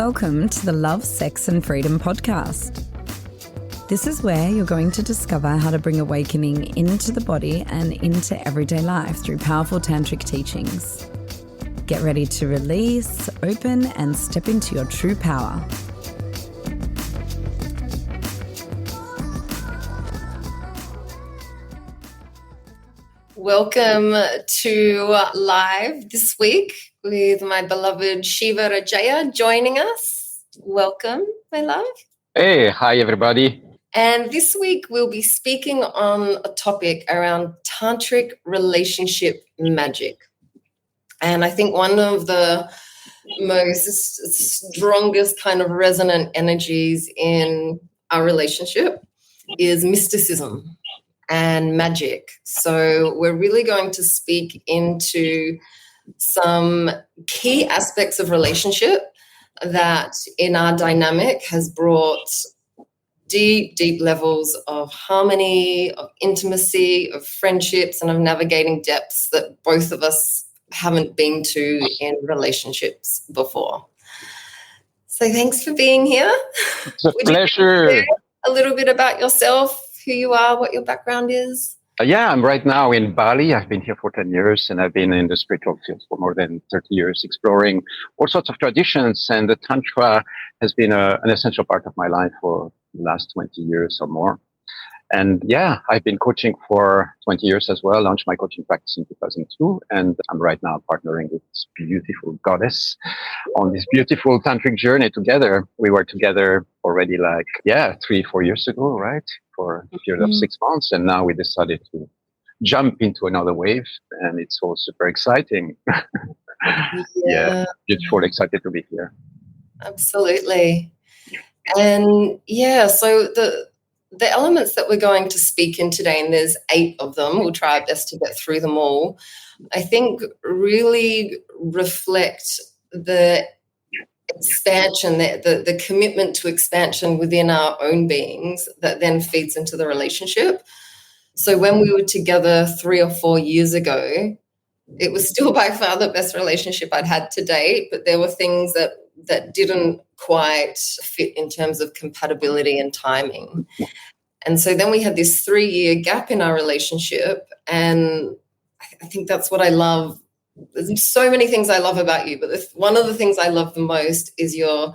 Welcome to the Love, Sex and Freedom podcast. This is where you're going to discover how to bring awakening into the body and into everyday life through powerful tantric teachings. Get ready to release, open and step into your true power. Welcome to live this week with my beloved Shiva Rajaya joining us. Welcome, my love. Hey, hi everybody. And this week we'll be speaking on a topic around tantric relationship magic. And I think one of the most strongest kind of resonant energies in our relationship is mysticism and magic. So we're really going to speak into some key aspects of relationship that in our dynamic has brought deep, deep levels of harmony, of intimacy, of friendships, and of navigating depths that both of us haven't been to in relationships before. So thanks for being here. It's a pleasure. You share a little bit about yourself, who you are, what your background is? I'm right now in Bali. I've been here for 10 years and I've been in the spiritual field for more than 30 years, exploring all sorts of traditions. And the Tantra has been an essential part of my life for the last 20 years or more. And I've been coaching for 20 years as well, launched my coaching practice in 2002. And I'm right now partnering with this beautiful goddess on this beautiful tantric journey together. We were together already 3-4 years ago, right? For a period of 6 months. And now we decided to jump into another wave. And it's all super exciting. Beautiful, excited to be here. Absolutely. And so the elements that we're going to speak in today, and there's 8 of them, we'll try our best to get through them all, I think really reflect the expansion, the commitment to expansion within our own beings that then feeds into the relationship. So when we were together 3 or 4 years ago, it was still by far the best relationship I'd had to date, but there were things that didn't quite fit in terms of compatibility and timing. And so then we had this 3-year gap in our relationship, and I think that's what I love. There's so many things I love about you, but one of the things I love the most is your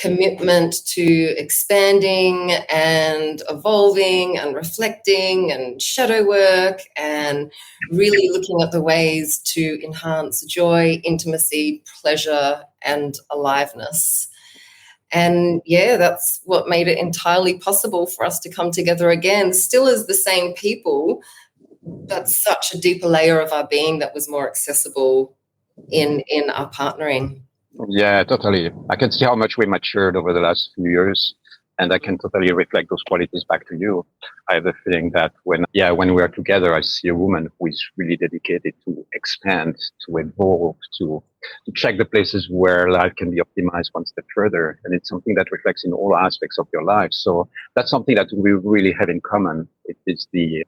commitment to expanding and evolving and reflecting and shadow work and really looking at the ways to enhance joy, intimacy, pleasure, and aliveness. And that's what made it entirely possible for us to come together again, still as the same people, but such a deeper layer of our being that was more accessible in our partnering. Yeah, totally. I can see how much we matured over the last few years, and I can totally reflect those qualities back to you. I have the feeling that when we are together, I see a woman who is really dedicated to expand, to evolve, to check the places where life can be optimized one step further. And it's something that reflects in all aspects of your life. So that's something that we really have in common. It is the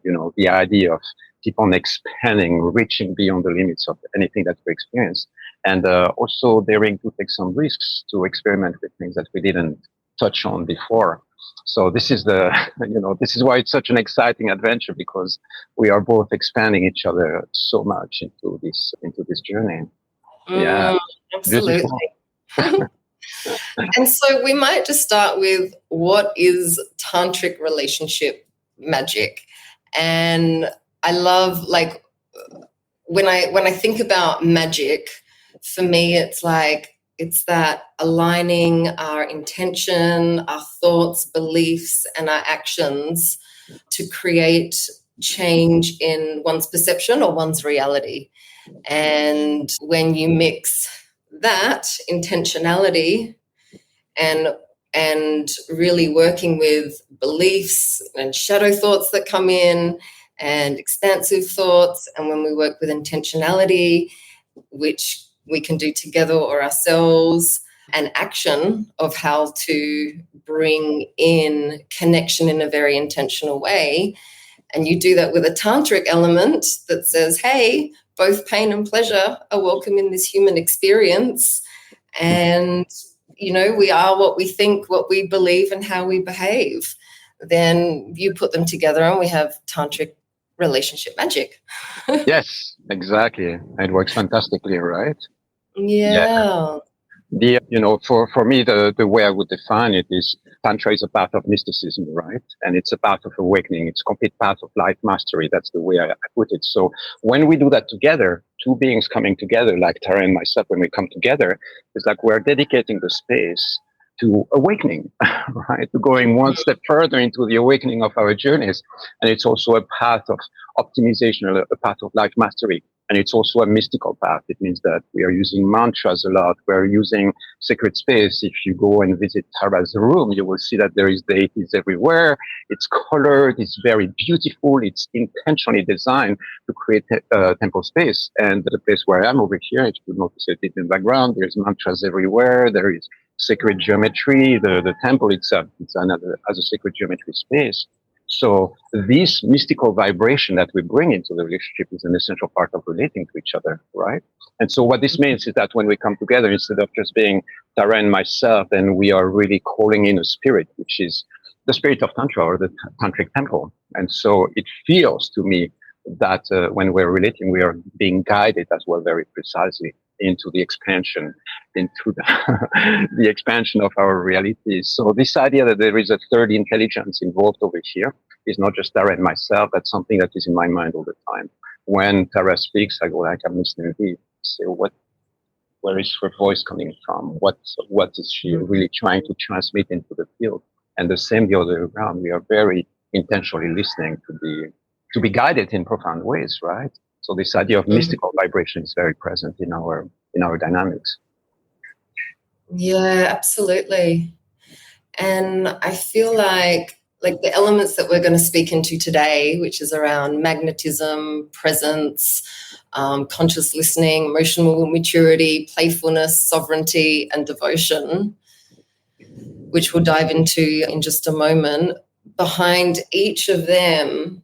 idea of keep on expanding, reaching beyond the limits of anything that we experience. And also daring to take some risks, to experiment with things that we didn't touch on before. So this is this is why it's such an exciting adventure, because we are both expanding each other so much into this journey. Absolutely. And so we might just start with, what is tantric relationship magic? And I love, when I think about magic, for me it's that aligning our intention, our thoughts, beliefs, and our actions to create change in one's perception or one's reality. And when you mix that intentionality and really working with beliefs and shadow thoughts that come in and expansive thoughts, and when we work with intentionality, which we can do together or ourselves, an action of how to bring in connection in a very intentional way. And you do that with a tantric element that says, hey, both pain and pleasure are welcome in this human experience. And we are what we think, what we believe, and how we behave. Then you put them together and we have tantric relationship magic. Yes, exactly. It works fantastically, right? Yeah. For me, the way I would define it is Tantra is a path of mysticism, right? And it's a path of awakening. It's a complete path of life mastery. That's the way I put it. So when we do that together, two beings coming together, like Tara and myself, when we come together, it's like we're dedicating the space to awakening, right? To going one step further into the awakening of our journeys. And it's also a path of optimization, a path of life mastery. And it's also a mystical path. It means that we are using mantras a lot. We're using sacred space. If you go and visit Tara's room, you will see that there is deities everywhere. It's colored. It's very beautiful. It's intentionally designed to create temple space. And the place where I am over here, if you notice it in the background, there's mantras everywhere. There is sacred geometry. The temple itself, it's another as a sacred geometry space. So this mystical vibration that we bring into the relationship is an essential part of relating to each other, right? And so what this means is that when we come together, instead of just being Tara and myself, then we are really calling in a spirit, which is the spirit of Tantra or the Tantric temple. And so it feels to me that when we're relating, we are being guided as well very precisely into the expansion, into the expansion of our realities. So this idea that there is a third intelligence involved over here is not just Tara and myself. That's something that is in my mind all the time. When Tara speaks, I go like, I'm listening to you. Say, where is her voice coming from? What is she really trying to transmit into the field? And the same the other way around. We are very intentionally listening to be guided in profound ways, right? So this idea of mystical vibration is very present in our dynamics. Yeah, absolutely. And I feel like the elements that we're going to speak into today, which is around magnetism, presence, conscious listening, emotional maturity, playfulness, sovereignty, and devotion, which we'll dive into in just a moment. Behind each of them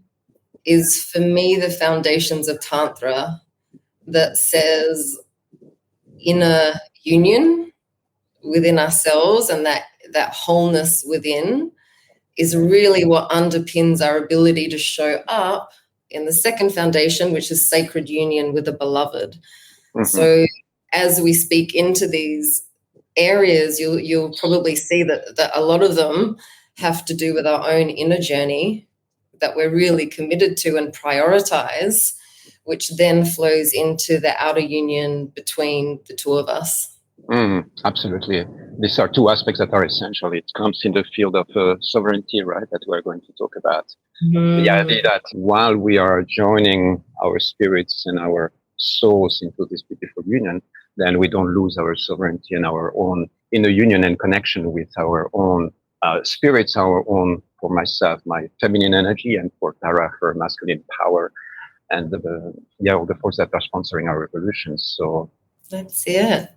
is, for me, the foundations of Tantra that says inner union within ourselves, and that wholeness within is really what underpins our ability to show up in the second foundation, which is sacred union with the beloved. Mm-hmm. So as we speak into these areas, you'll probably see that a lot of them have to do with our own inner journey that we're really committed to and prioritize, which then flows into the outer union between the two of us. Absolutely. These are two aspects that are essential. It comes in the field of sovereignty, right, that we're going to talk about. The idea that while we are joining our spirits and our souls into this beautiful union, then we don't lose our sovereignty and our own inner union and connection with our own spirits, our own, for myself, my feminine energy, and for Tara, her masculine power, and all the forces that are sponsoring our revolutions. So that's it.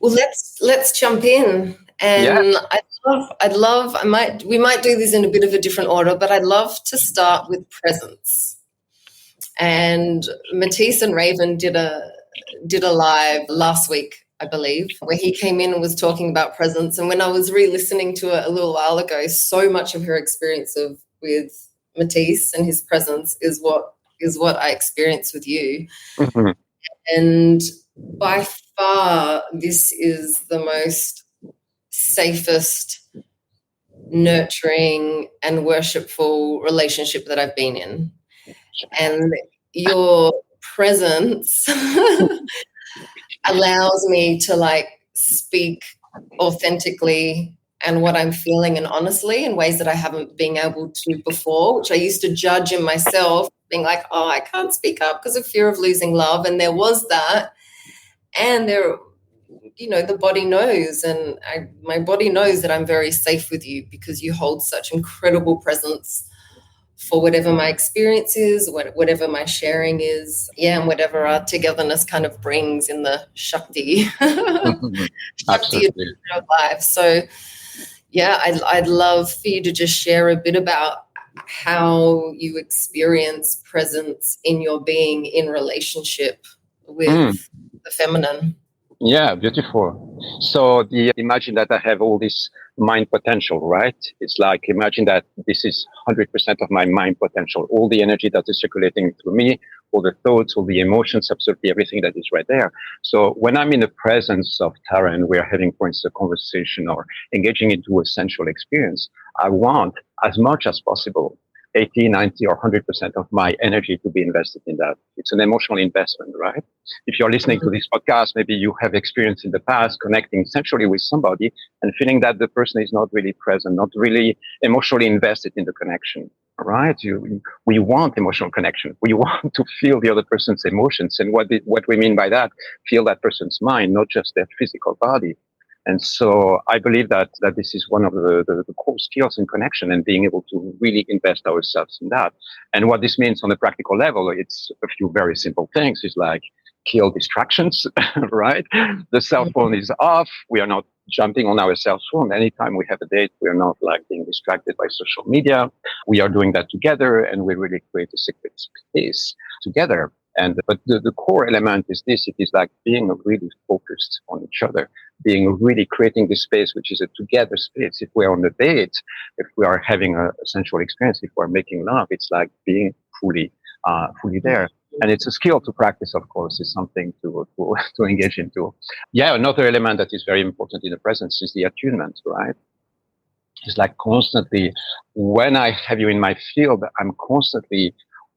Well, let's jump in, and we might do this in a bit of a different order, but I'd love to start with presence. And Matisse and Raven did a live last week, I believe, where he came in and was talking about presence. And when I was re-listening to it a little while ago, so much of her experience with Matisse and his presence is what I experienced with you. Mm-hmm. And by far, this is the most safest, nurturing, and worshipful relationship that I've been in. And your presence allows me to speak authentically and what I'm feeling and honestly in ways that I haven't been able to before, which I used to judge in myself, being like, oh, I can't speak up because of fear of losing love. And there was that. And there, the body knows, and my body knows that I'm very safe with you because you hold such incredible presence for whatever my experience is, whatever my sharing is, and whatever our togetherness kind of brings in the Shakti, Shakti of life. So, I'd love for you to just share a bit about how you experience presence in your being in relationship with the feminine. Yeah, beautiful. So imagine that I have all this mind potential, right? It's like, imagine that this is 100% of my mind potential, all the energy that is circulating through me, all the thoughts, all the emotions, absolutely everything that is right there. So when I'm in the presence of Tara and we're having, for instance, a conversation or engaging into a sensual experience, I want as much as possible 80, 90, or 100% of my energy to be invested in that. It's an emotional investment, right? If you're listening to this podcast, maybe you have experience in the past connecting sensually with somebody and feeling that the person is not really present, not really emotionally invested in the connection, right? We want emotional connection. We want to feel the other person's emotions. And what we mean by that, feel that person's mind, not just their physical body. And so I believe that this is one of the core skills in connection and being able to really invest ourselves in that. And what this means on a practical level, it's a few very simple things. It's like kill distractions, right? The cell phone is off. We are not jumping on our cell phone. Anytime we have a date, we are not like being distracted by social media. We are doing that together and we really create a sacred space together. But the core element is this. It is like being really focused on each other, being really creating this space, which is a together space. If we're on a date, if we are having a sensual experience, if we're making love, it's like being fully there. And it's a skill to practice, of course. It's something to engage into. Yeah, another element that is very important in the presence is the attunement, right? It's like constantly, when I have you in my field, I'm constantly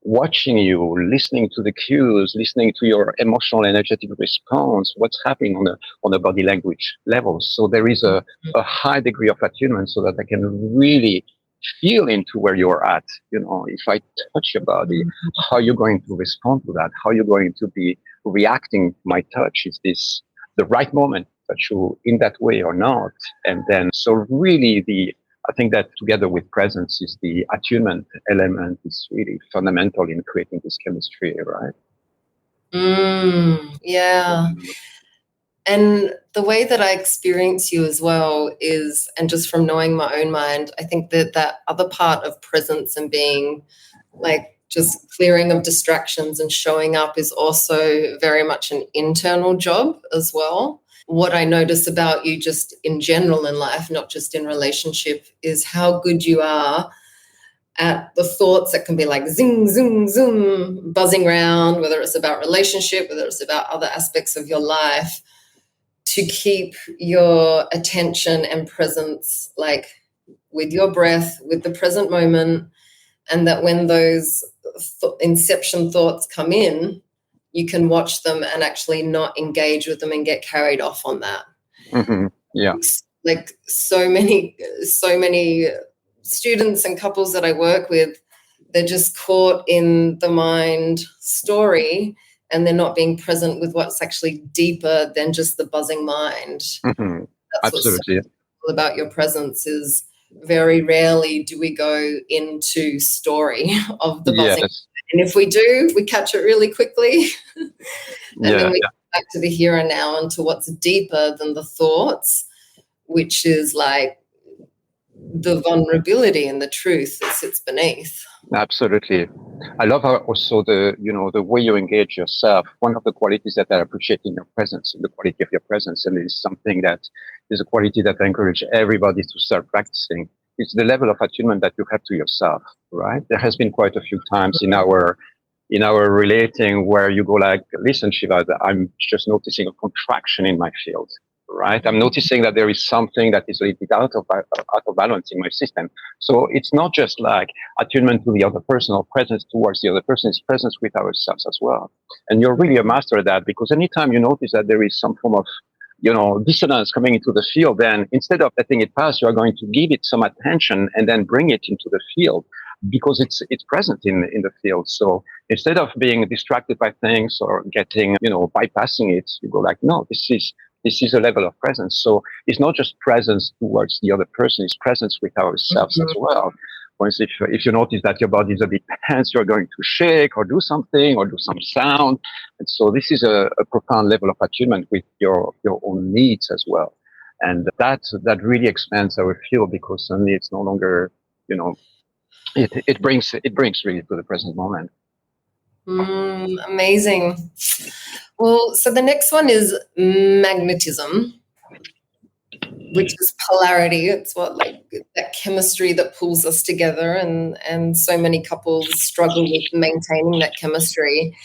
watching you, listening to the cues, listening to your emotional, energetic response, what's happening on the body language level. So there is a high degree of attunement so that I can really feel into where you're at. You know, if I touch your body, how you're going to respond to that, how you're going to be reacting to my touch. Is this the right moment that you in that way or not? And then, so really I think that together with presence is the attunement element is really fundamental in creating this chemistry, right? Yeah. And the way that I experience you as well is, and just from knowing my own mind, I think that other part of presence and being like just clearing of distractions and showing up is also very much an internal job as well. What I notice about you just in general in life, not just in relationship, is how good you are at the thoughts that can be like zing, zoom, zoom, buzzing around, whether it's about relationship, whether it's about other aspects of your life, to keep your attention and presence like with your breath, with the present moment, and that when those inception thoughts come in, you can watch them and actually not engage with them and get carried off on that. Mm-hmm. Yeah. Like so many students and couples that I work with, they're just caught in the mind story and they're not being present with what's actually deeper than just the buzzing mind. Mm-hmm. That's Absolutely. what's so cool about your presence is very rarely do we go into story of the buzzing. Yes. And if we do, we catch it really quickly. And then we go back to the here and now and to what's deeper than the thoughts, which is like the vulnerability and the truth that sits beneath. Absolutely. I love how also the way you engage yourself. One of the qualities that I appreciate in your presence, in the quality of your presence, and is something that is a quality that I encourage everybody to start practicing. It's the level of attunement that you have to yourself, right? There has been quite a few times in our relating where you go like, listen, Shiva, I'm just noticing a contraction in my field, right? I'm noticing that there is something that is a little bit out of balance in my system. So it's not just like attunement to the other person or presence towards the other person, it's presence with ourselves as well. And you're really a master of that, because anytime you notice that there is some form of dissonance coming into the field, then instead of letting it pass, you are going to give it some attention and then bring it into the field because it's present in the field. So instead of being distracted by things or getting, bypassing it, you go like, no, this is a level of presence. So it's not just presence towards the other person, it's presence with ourselves as well. For instance, if you notice that your body is a bit tense, you're going to shake or do something or do some sound. And so this is a profound level of attunement with your own needs as well. And that really expands our field because suddenly it's no longer, it brings really to the present moment. Amazing. Well, so the next one is magnetism. which is polarity. It's what, like, that chemistry that pulls us together, and so many couples struggle with maintaining that chemistry.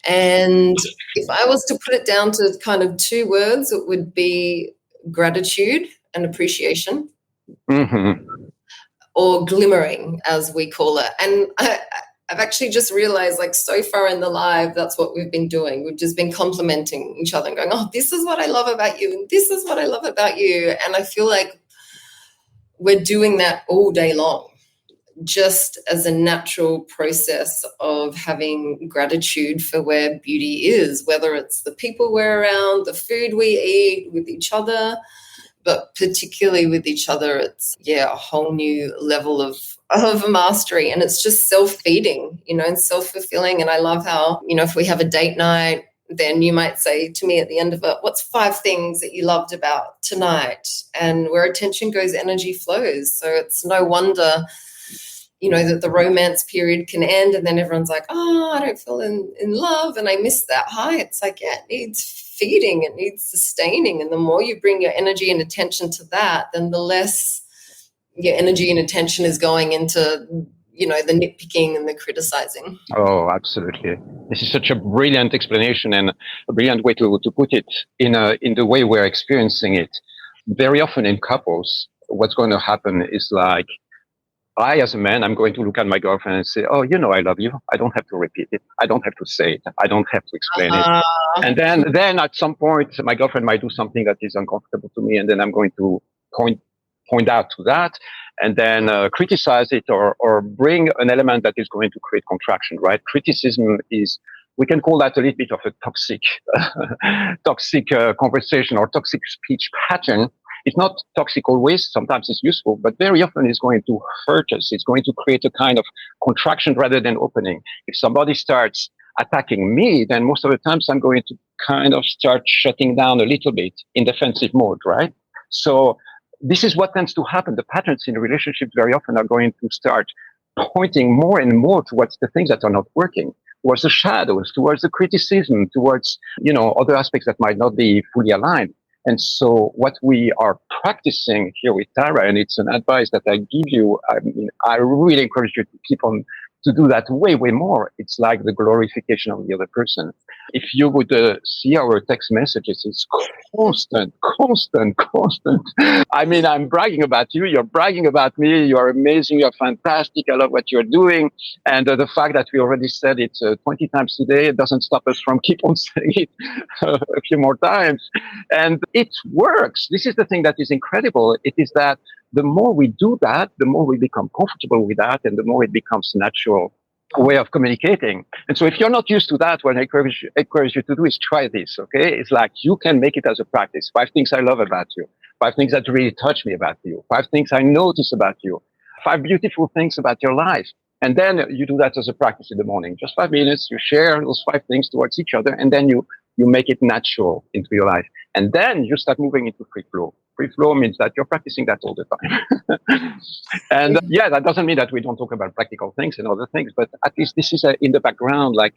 And if I was to put it down to kind of two words, it would be gratitude and appreciation, or glimmering, as we call it. And I've actually just realized, like, so far in the live, that's what we've been doing. We've just been complimenting each other and going, oh, this is what I love about you, and this is what I love about you. And I feel like we're doing that all day long, just as a natural process of having gratitude for where beauty is, whether it's the people we're around, the food we eat, with each other, but particularly with each other, it's, a whole new level of mastery. And it's just self-feeding, and self-fulfilling. And I love how, if we have a date night, then you might say to me at the end of it, what's 5 things that you loved about tonight? And where attention goes, energy flows. So it's no wonder, that the romance period can end, and then everyone's like, oh, I don't feel in love, and I miss that high. It's like, it needs feeding, it needs sustaining. And the more you bring your energy and attention to that, then the less your energy and attention is going into, the nitpicking and the criticizing. Oh, absolutely. This is such a brilliant explanation, and a brilliant way to put it in the way we're experiencing it. Very often in couples, what's going to happen is, like, I, as a man, I'm going to look at my girlfriend and say, oh, I love you. I don't have to repeat it. I don't have to say it. I don't have to explain it. And then at some point, my girlfriend might do something that is uncomfortable to me, and then I'm going to point out to that, and then criticize it, or bring an element that is going to create contraction, right? Criticism is, we can call that a little bit of a toxic conversation or toxic speech pattern. It's not toxic always. Sometimes it's useful, but very often it's going to hurt us. It's going to create a kind of contraction rather than opening. If somebody starts attacking me, then most of the times I'm going to kind of start shutting down a little bit in defensive mode, right? So this is what tends to happen. The patterns in relationships very often are going to start pointing more and more towards the things that are not working, towards the shadows, towards the criticism, towards, other aspects that might not be fully aligned. And so what we are practicing here with Tara, and it's an advice that I give you, I really encourage you to keep on to do that way, way more. It's like the glorification of the other person. If you would see our text messages, it's constant. I mean, I'm bragging about you. You're bragging about me. You're amazing. You're fantastic. I love what you're doing. And the fact that we already said it 20 times today, it doesn't stop us from keep on saying it a few more times. And it works. This is the thing that is incredible. It is that the more we do that, the more we become comfortable with that, and the more it becomes natural way of communicating. And so if you're not used to that, what I encourage you to do is try this, okay? It's like you can make it as a practice. 5 things I love about you. 5 things that really touch me about you. 5 things I notice about you. 5 beautiful things about your life. And then you do that as a practice in the morning. Just 5 minutes, you share those 5 things towards each other, and then you make it natural into your life. And then you start moving into free flow. Free flow means that you're practicing that all the time. And that doesn't mean that we don't talk about practical things and other things, but at least this is in the background, like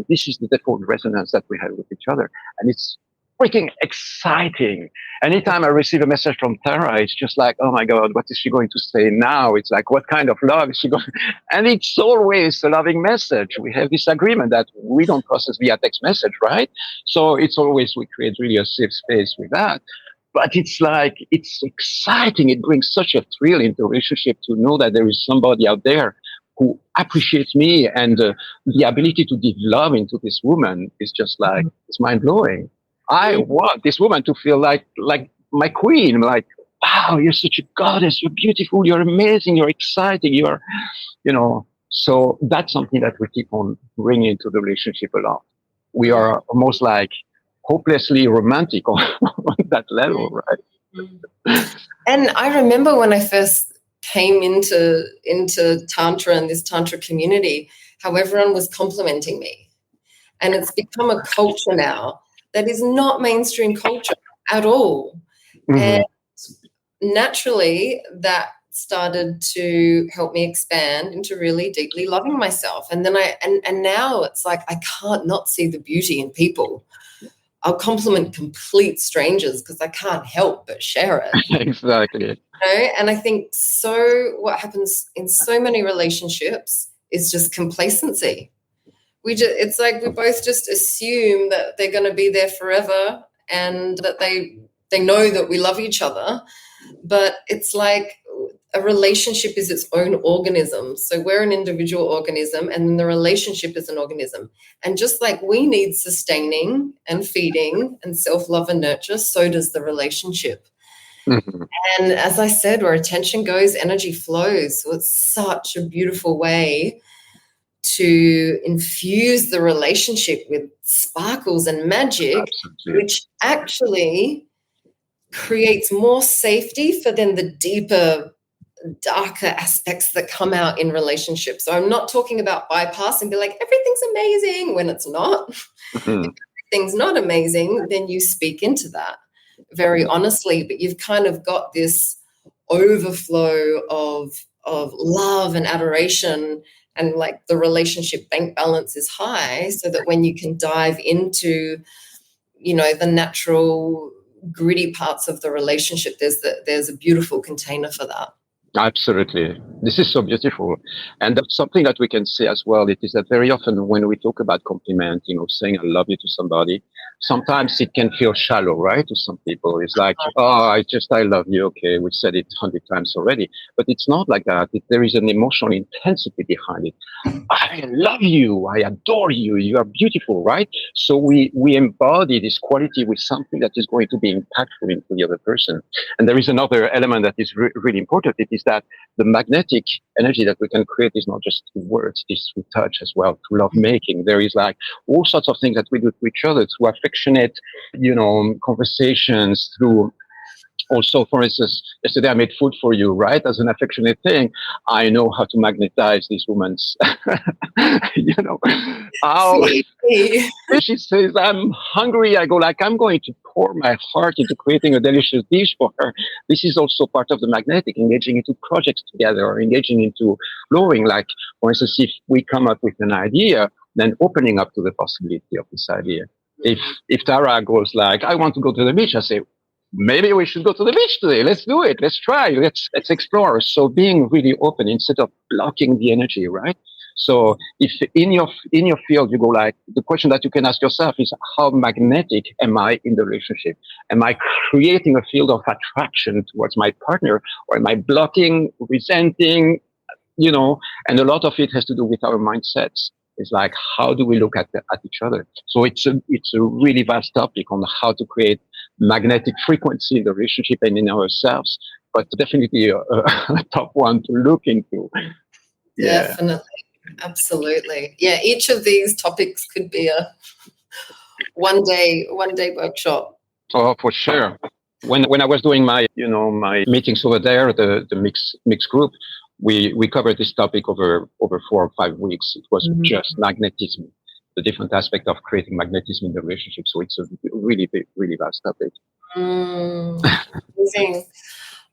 this is the default resonance that we have with each other. And it's freaking exciting. Anytime I receive a message from Tara, it's just like, oh my God, what is she going to say now? It's like, what kind of love is she going? And it's always a loving message. We have this agreement that we don't process via text message, right? So it's always, we create really a safe space with that. But it's like, it's exciting. It brings such a thrill into a relationship to know that there is somebody out there who appreciates me, and the ability to give love into this woman is just like, it's mind blowing. I want this woman to feel like my queen, like, wow, you're such a goddess. You're beautiful. You're amazing. You're exciting. You're, so that's something that we keep on bringing into the relationship a lot. We are almost like hopelessly romantic on that level, right? And I remember when I first came into Tantra and this Tantra community, how everyone was complimenting me. And it's become a culture now that is not mainstream culture at all. Mm-hmm. And naturally, that started to help me expand into really deeply loving myself. And then and now it's like I can't not see the beauty in people. I'll compliment complete strangers because I can't help but share it. Exactly. And I think what happens in so many relationships is just complacency. It's like we both just assume that they're going to be there forever and that they know that we love each other. But it's like a relationship is its own organism. So we're an individual organism, and then the relationship is an organism. And just like we need sustaining and feeding and self-love and nurture, so does the relationship. Mm-hmm. And as I said, where attention goes, energy flows. So it's such a beautiful way to infuse the relationship with sparkles and magic. Absolutely. Which actually creates more safety for then the deeper, darker aspects that come out in relationships. So I'm not talking about bypass and be like, everything's amazing when it's not. Mm-hmm. If everything's not amazing, then you speak into that very honestly, but you've kind of got this overflow of love and adoration, and like the relationship bank balance is high, so that when you can dive into, the natural gritty parts of the relationship, there's a beautiful container for that. Absolutely. This is so beautiful. And that's something that we can say as well. It is that very often when we talk about complimenting or saying I love you to somebody, sometimes it can feel shallow, right? To some people, it's like, I love you. Okay, we said it 100 times already, but it's not like that. There is an emotional intensity behind it. I love you. I adore you. You are beautiful, right? So we embody this quality with something that is going to be impactful into the other person. And there is another element that is really important. It is that the magnetic energy that we can create is not just through words, it's through touch as well, through love making. There is like all sorts of things that we do to each other, through affectionate, conversations, through also, for instance, yesterday I made food for you, right? As an affectionate thing, I know how to magnetize these women's, she says, I'm hungry. I go like, I'm going to pour my heart into creating a delicious dish for her. This is also part of the magnetic, engaging into projects together or engaging into flowing. Like, for instance, if we come up with an idea, then opening up to the possibility of this idea. If Tara goes like, I want to go to the beach, I say, maybe we should go to the beach today. Let's do it. Let's try. Let's explore. So being really open instead of blocking the energy, right? So if in your field you go like, the question that you can ask yourself is, how magnetic am I in the relationship? Am I creating a field of attraction towards my partner, or am I blocking, resenting, and a lot of it has to do with our mindsets. It's like, how do we look at each other? So it's a really vast topic on how to create magnetic frequency in the relationship and in ourselves, but definitely a top one to look into. Yeah. Definitely. Absolutely. Yeah. Each of these topics could be a one day workshop. Oh, for sure. When I was doing my meetings over there, the mixed group, we covered this topic over 4 or 5 weeks. It was just magnetism, the different aspect of creating magnetism in the relationship. So it's a really big, really vast topic. Amazing.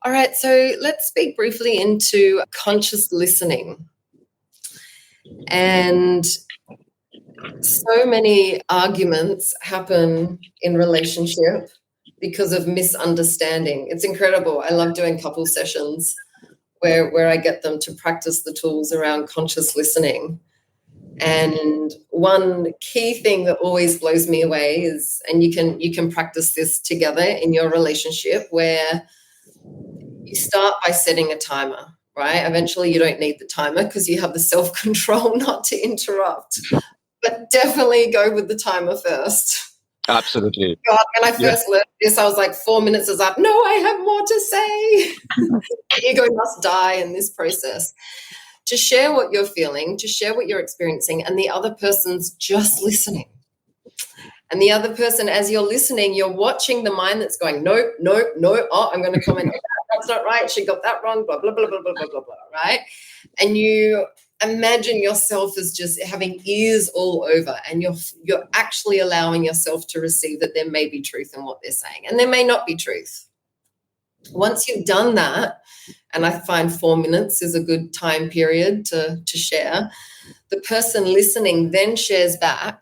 All right, so let's speak briefly into conscious listening. And so many arguments happen in relationship because of misunderstanding. It's incredible. I love doing couple sessions where I get them to practice the tools around conscious listening. And one key thing that always blows me away is, and you can practice this together in your relationship, where you start by setting a timer, right? Eventually you don't need the timer because you have the self-control not to interrupt, but definitely go with the timer first. Absolutely. God, when I first learned this, I was like, 4 minutes is up. No, I have more to say. Ego must die in this process. To share what you're feeling, to share what you're experiencing, and the other person's just listening. And the other person, as you're listening, you're watching the mind that's going, nope, nope, nope. Oh, I'm going to comment on that. That's not right. She got that wrong, blah, blah, blah, blah, blah, blah, blah, blah, right? And you imagine yourself as just having ears all over, and you're actually allowing yourself to receive that there may be truth in what they're saying, and there may not be truth. Once you've done that, and I find 4 minutes is a good time period to share, the person listening then shares back,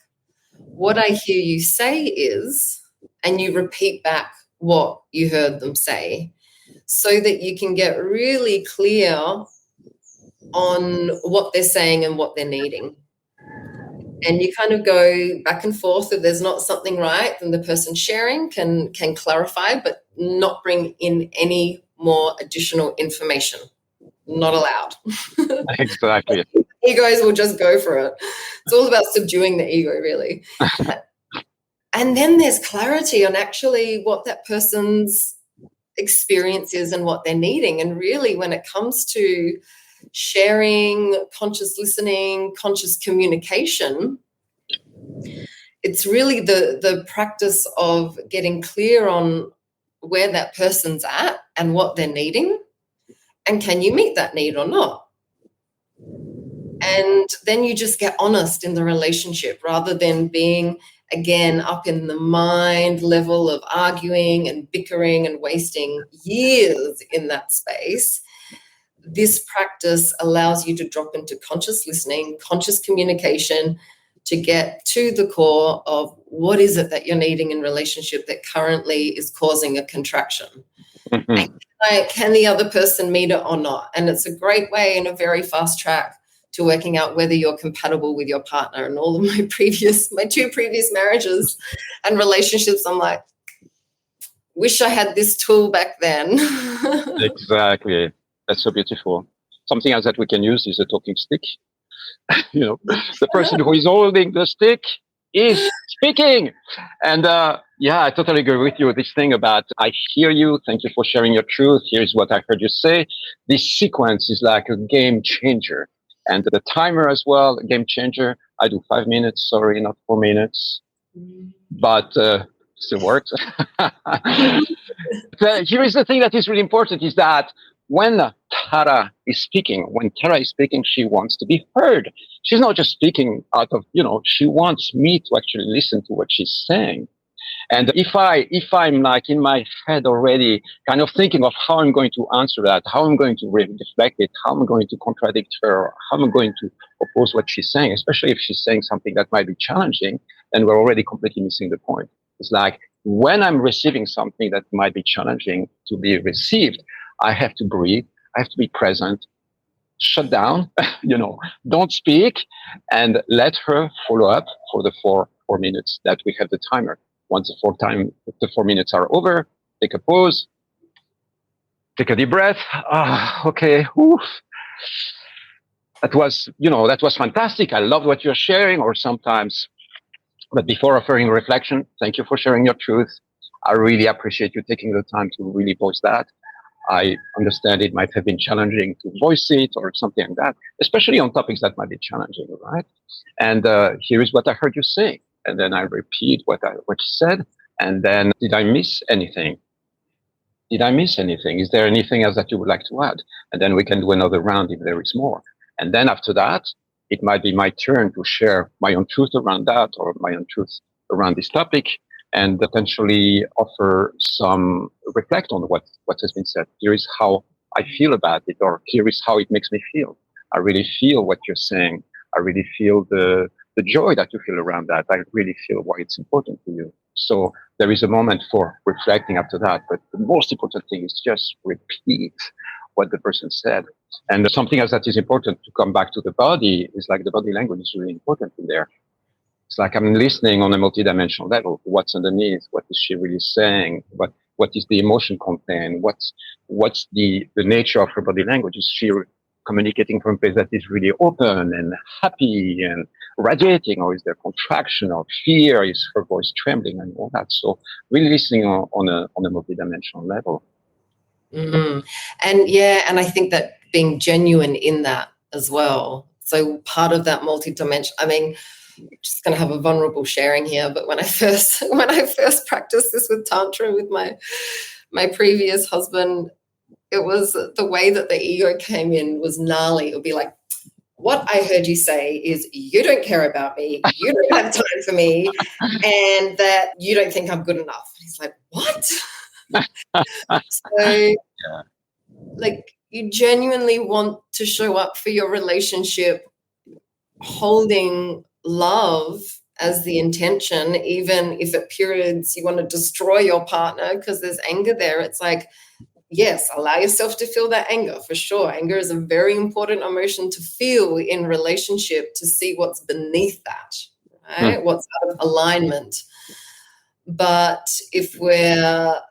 what I hear you say is, and you repeat back what you heard them say so that you can get really clear on what they're saying and what they're needing. And you kind of go back and forth. If there's not something right, then the person sharing can clarify, but not bring in any more additional information. Not allowed. Exactly. Egos will just go for it. It's all about subduing the ego, really. And then there's clarity on actually what that person's experience is and what they're needing. And really, when it comes to sharing, conscious listening, conscious communication, it's really the practice of getting clear on where that person's at and what they're needing, and can you meet that need or not? And then you just get honest in the relationship rather than being, again, up in the mind level of arguing and bickering and wasting years in that space. This practice allows you to drop into conscious listening, conscious communication, to get to the core of what is it that you're needing in relationship that currently is causing a contraction. Mm-hmm. Can the other person meet it or not? And it's a great way and a very fast track to working out whether you're compatible with your partner. And all of my two previous marriages and relationships, I'm like, wish I had this tool back then. Exactly. That's so beautiful. Something else that we can use is a talking stick. The person who is holding the stick is speaking. And I totally agree with you. This thing about, I hear you. Thank you for sharing your truth. Here's what I heard you say. This sequence is like a game changer. And the timer as well, a game changer. I do 5 minutes. Sorry, not 4 minutes. But still works. Here is the thing that is really important is that when Tara is speaking, she wants to be heard. She's not just speaking out of, she wants me to actually listen to what she's saying. And if I'm like in my head already kind of thinking of how I'm going to answer that, how I'm going to reflect it, how I'm going to contradict her, how I'm going to oppose what she's saying, especially if she's saying something that might be challenging, then we're already completely missing the point. It's like when I'm receiving something that might be challenging to be received, I have to breathe. I have to be present, shut down, don't speak, and let her follow up for the 4 minutes that we have the timer. Once the 4 minutes are over, take a pause, take a deep breath. Okay. Oof. That was fantastic. I love what you're sharing, or sometimes. But before offering reflection, thank you for sharing your truth. I really appreciate you taking the time to really voice that. I understand it might have been challenging to voice it or something like that, especially on topics that might be challenging, right? And here is what I heard you say. And then I repeat what you said. And then, did I miss anything? Is there anything else that you would like to add? And then we can do another round if there is more. And then after that, it might be my turn to share my own truth around that, or my own truth around this topic, and potentially offer some reflect on what has been said. Here is how I feel about it, or here is how it makes me feel. I really feel what you're saying. I really feel the joy that you feel around that. I really feel why it's important to you. So there is a moment for reflecting after that. But the most important thing is just repeat what the person said. And something else that is important to come back to the body is like the body language is really important in there. It's like I'm listening on a multidimensional level. What's underneath? What is she really saying? What is the emotion contained? What's the nature of her body language? Is she communicating from a place that is really open and happy and radiating, or is there contraction or fear? Is her voice trembling and all that? So really listening on a multidimensional level. Mm-hmm. And I think that being genuine in that as well. So part of that multi-dimension, just going to have a vulnerable sharing here, but when I first practiced this with Tantra with my previous husband, it was the way that the ego came in was gnarly. It would be like, what I heard you say is you don't care about me, you don't have time for me, and that you don't think I'm good enough. And he's like, what? So, like, you genuinely want to show up for your relationship holding love as the intention, even if at periods you want to destroy your partner because there's anger there. It's like, yes, allow yourself to feel that anger for sure. Anger is a very important emotion to feel in relationship, to see what's beneath that, right? What's out of alignment. But if we're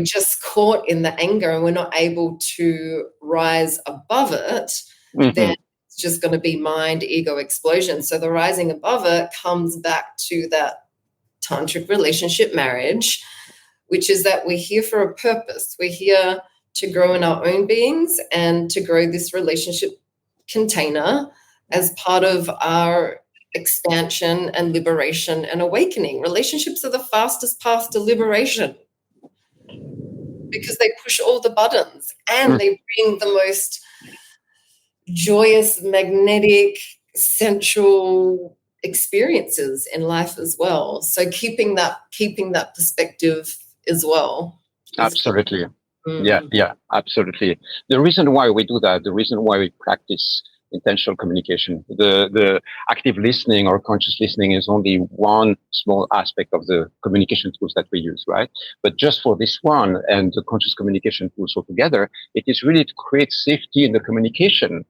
just caught in the anger and we're not able to rise above it, then it's just going to be mind ego explosion. So the rising above it comes back to that tantric relationship marriage, which is that we're here for a purpose. We're here to grow in our own beings and to grow this relationship container as part of our expansion and liberation and awakening. Relationships are the fastest path to liberation because they push all the buttons and they bring the most joyous, magnetic, sensual experiences in life as well. So keeping that perspective as well. Absolutely. Yeah, absolutely. The reason why we do that, the reason why we practice intentional communication, the active listening or conscious listening is only one small aspect of the communication tools that we use, right? But just for this one and the conscious communication tools altogether, it is really to create safety in the communication.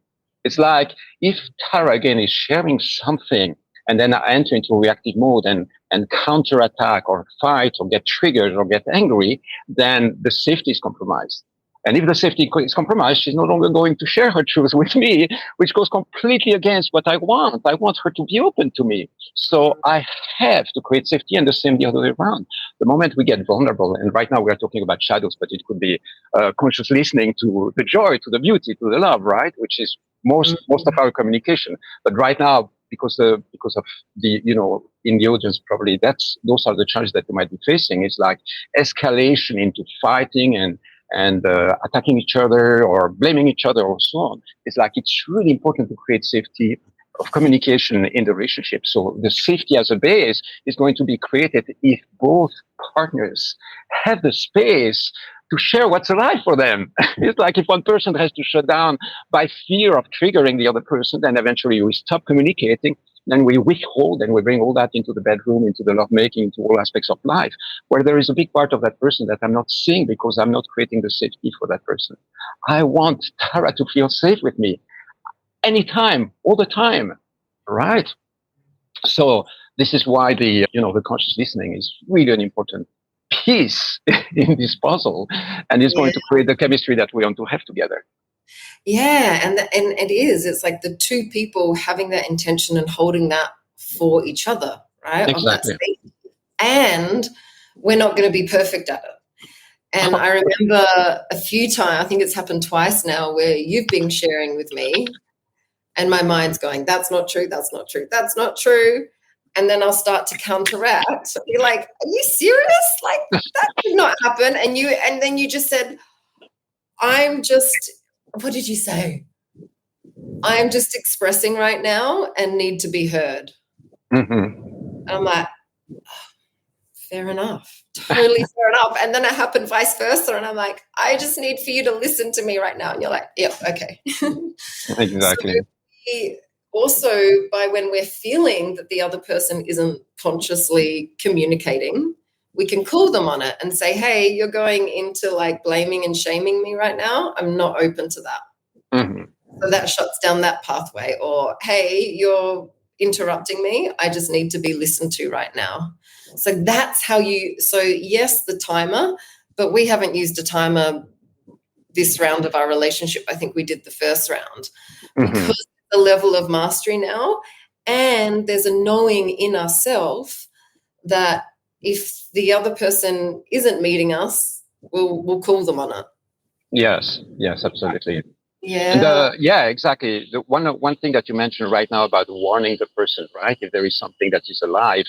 It's like if Tara again is sharing something and then I enter into reactive mode and counterattack or fight or get triggered or get angry, then the safety is compromised. And if the safety is compromised, she's no longer going to share her truth with me, which goes completely against what I want. I want her to be open to me. So I have to create safety, and the same the other way around. The moment we get vulnerable, and right now we're talking about shadows, but it could be conscious listening to the joy, to the beauty, to the love, right? Which is most of our communication. But right now, because of the, in the audience, probably those are the challenges that you might be facing. It's like escalation into fighting and attacking each other or blaming each other or so on. It's like it's really important to create safety of communication in the relationship. So the safety as a base is going to be created if both partners have the space to share what's alive for them. It's like if one person has to shut down by fear of triggering the other person, then eventually we stop communicating. Then we withhold and we bring all that into the bedroom, into the lovemaking, into all aspects of life, where there is a big part of that person that I'm not seeing because I'm not creating the safety for that person. I want Tara to feel safe with me anytime, all the time, right? So this is why the conscious listening is really an important piece in this puzzle, and it's going to create the chemistry that we want to have together. Yeah, and it is. It's like the two people having that intention and holding that for each other, right? Exactly. And we're not going to be perfect at it. And I remember a few times, I think it's happened twice now, where you've been sharing with me and my mind's going, that's not true, that's not true, that's not true. And then I'll start to counteract. You're like, are you serious? Like, that did not happen. And then you just said, what did you say? I'm just expressing right now and need to be heard. And I'm like, fair enougs. Totally fair enough. And then it happened vice versa. And I'm like, I just need for you to listen to me right now. And you're like, yep, okay. Exactly. So also, by when we're feeling that the other person isn't consciously communicating, we can call them on it and say, hey, you're going into like blaming and shaming me right now. I'm not open to that. So that shuts down that pathway. Or, hey, you're interrupting me. I just need to be listened to right now. So that's how yes, the timer, but we haven't used a timer this round of our relationship. I think we did the first round because the level of mastery now, and there's a knowing in ourselves that if the other person isn't meeting us, we'll call them on it. Yes, absolutely. Yeah. And, exactly. The one thing that you mentioned right now about warning the person, right? If there is something that is alive,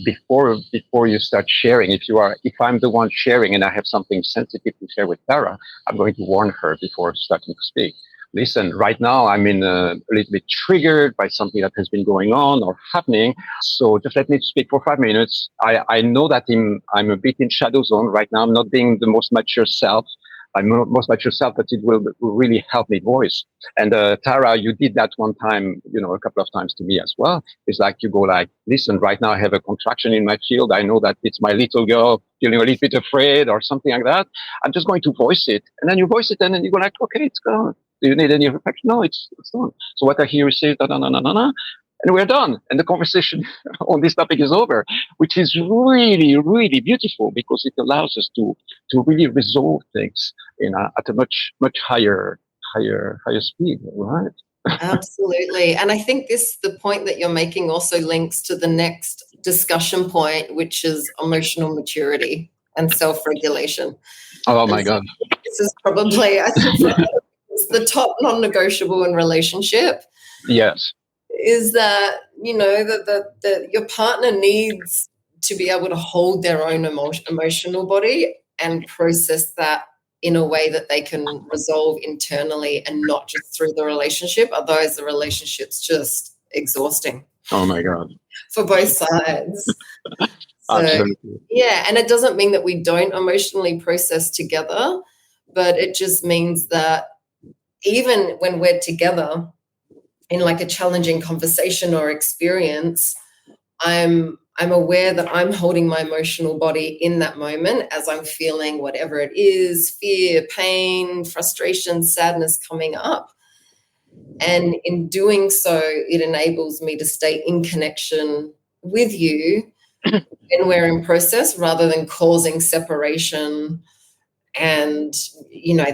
before you start sharing, if I'm the one sharing and I have something sensitive to share with Tara, I'm going to warn her before starting to speak. Listen, right now I'm in a little bit triggered by something that has been going on or happening. So just let me speak for 5 minutes. I know that I'm a bit in shadow zone right now. I'm not being the most mature self. most mature self, but it will really help me voice. And Tara, you did that one time, a couple of times to me as well. It's like you go like, listen, right now I have a contraction in my field. I know that it's my little girl feeling a little bit afraid or something like that. I'm just going to voice it. And then you voice it and then you go like, okay, it's gone. Do you need any reflection? No, it's done. So what I hear you say, and we're done. And the conversation on this topic is over, which is really, really beautiful because it allows us to really resolve things at a much higher speed, right? Absolutely. And I think the point that you're making also links to the next discussion point, which is emotional maturity and self-regulation. Oh my God. This is probably, I think, it's the top non-negotiable in relationship. Yes. Is that, that your partner needs to be able to hold their own emotional body and process that in a way that they can resolve internally and not just through the relationship. Otherwise, the relationship's just exhausting. Oh, my God. For both sides. Absolutely. Yeah, and it doesn't mean that we don't emotionally process together, but it just means that even when we're together, in like a challenging conversation or experience, I'm aware that I'm holding my emotional body in that moment as I'm feeling whatever it is, fear, pain, frustration, sadness coming up. And in doing so, it enables me to stay in connection with you when we're in process rather than causing separation and,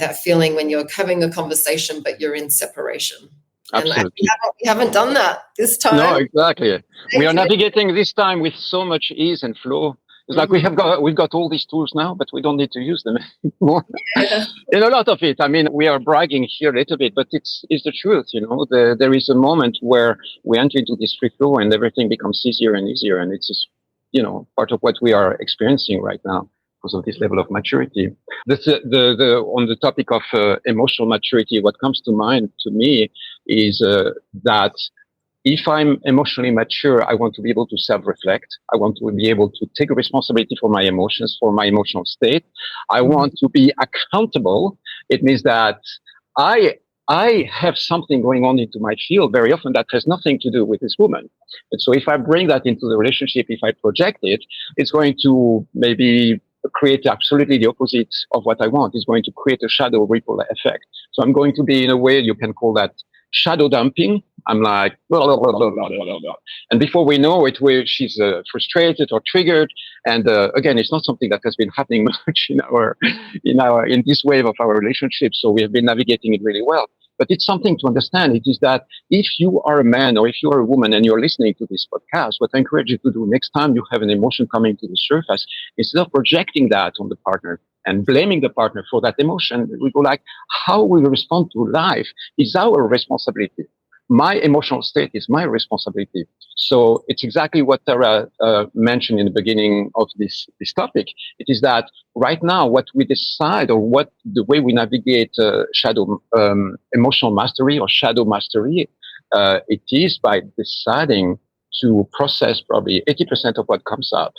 that feeling when you're having a conversation but you're in separation. Absolutely. And we haven't done that this time. No, exactly. We are navigating this time with so much ease and flow. It's like we've got all these tools now, but we don't need to use them anymore. Yeah. In a lot of it, I mean, we are bragging here a little bit, but it's the truth. There is a moment where we enter into this free flow and everything becomes easier and easier, and it's just part of what we are experiencing right now because of this level of maturity. On the topic of emotional maturity, what comes to mind to me is that if I'm emotionally mature, I want to be able to self-reflect. I want to be able to take responsibility for my emotions, for my emotional state. I want to be accountable. It means that I have something going on into my field very often that has nothing to do with this woman. And so if I bring that into the relationship, if I project it, it's going to maybe create absolutely the opposite of what I want. It's going to create a shadow ripple effect. So I'm going to be, in a way, you can call that shadow dumping. I'm like, blah, blah, blah, blah, blah, blah, blah. And before we know it, she's frustrated or triggered. And again, it's not something that has been happening much in this wave of our relationship. So we have been navigating it really well. But it's something to understand. It is that if you are a man or if you are a woman and you're listening to this podcast, what I encourage you to do next time you have an emotion coming to the surface, instead of projecting that on the partner and blaming the partner for that emotion, we go like, how we respond to life is our responsibility. My emotional state is my responsibility. So it's exactly what Tara mentioned in the beginning of this topic. It is that right now, what we decide or what the way we navigate shadow emotional mastery or shadow mastery, it is by deciding to process probably 80% of what comes up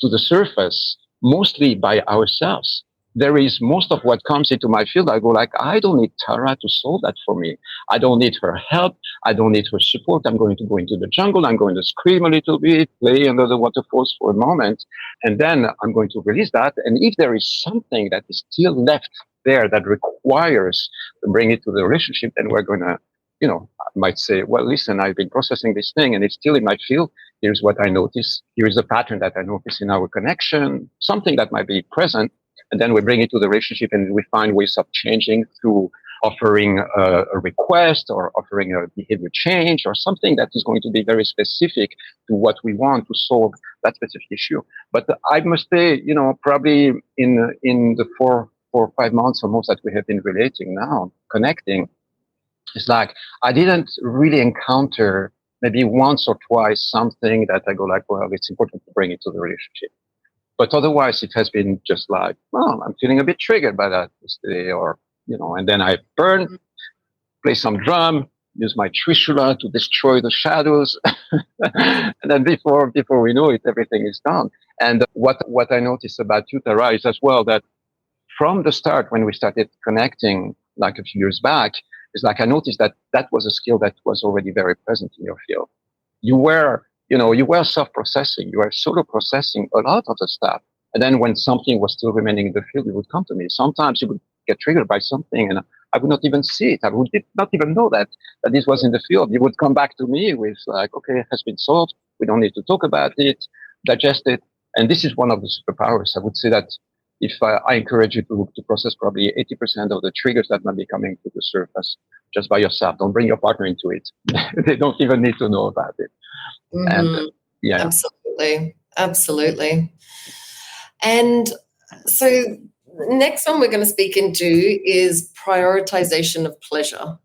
to the surface, mostly by ourselves. There is most of what comes into my field. I go like, I don't need Tara to solve that for me. I don't need her help. I don't need her support. I'm going to go into the jungle. I'm going to scream a little bit, play under the waterfalls for a moment. And then I'm going to release that. And if there is something that is still left there that requires to bring it to the relationship, then we're going to, I might say, well, listen, I've been processing this thing and it's still in my field. Here's what I notice. Here's a pattern that I notice in our connection, something that might be present. And then we bring it to the relationship and we find ways of changing through offering a request or offering a behavior change or something that is going to be very specific to what we want to solve that specific issue. But I must say, probably in the 4 or 5 months almost that we have been relating now, connecting, it's like I didn't really encounter maybe once or twice something that I go like, well, it's important to bring it to the relationship. But otherwise, it has been just like, well, I'm feeling a bit triggered by that yesterday, or, and then I burn, play some drum, use my trishula to destroy the shadows. And then before we know it, everything is done. And what I notice about you, Tara, is as well that from the start, when we started connecting like a few years back, it's like I noticed that that was a skill that was already very present in your field. You were self-processing, you were solo processing a lot of the stuff. And then when something was still remaining in the field, you would come to me. Sometimes you would get triggered by something and I would not even see it. I would not even know that this was in the field. You would come back to me with like, okay, it has been solved. We don't need to talk about it, digest it. And this is one of the superpowers. I would say that if I encourage you to process probably 80% of the triggers that might be coming to the surface just by yourself. Don't bring your partner into it. They don't even need to know about it. And yeah. Absolutely. And so next one we're going to speak into is prioritization of pleasure.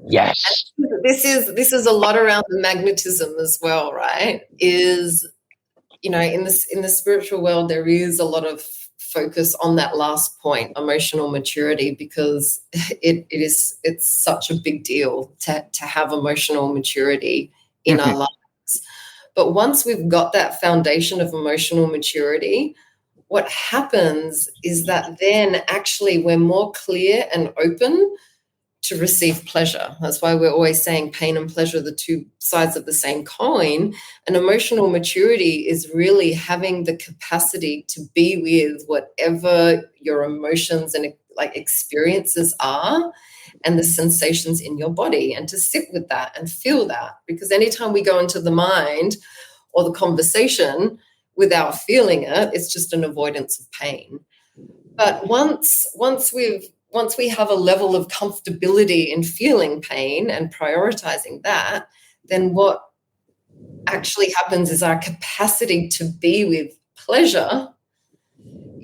Yes. And this is a lot around the magnetism as well, right? Is, you know, in the spiritual world, there is a lot of focus on that last point, emotional maturity, because it's such a big deal to have emotional maturity in our lives. But once we've got that foundation of emotional maturity, what happens is that then actually we're more clear and open to receive pleasure. That's why we're always saying pain and pleasure are the two sides of the same coin. And emotional maturity is really having the capacity to be with whatever your emotions and like experiences are and the sensations in your body, and to sit with that and feel that. Because anytime we go into the mind or the conversation without feeling it, it's just an avoidance of pain. But once we have a level of comfortability in feeling pain and prioritizing that, then what actually happens is our capacity to be with pleasure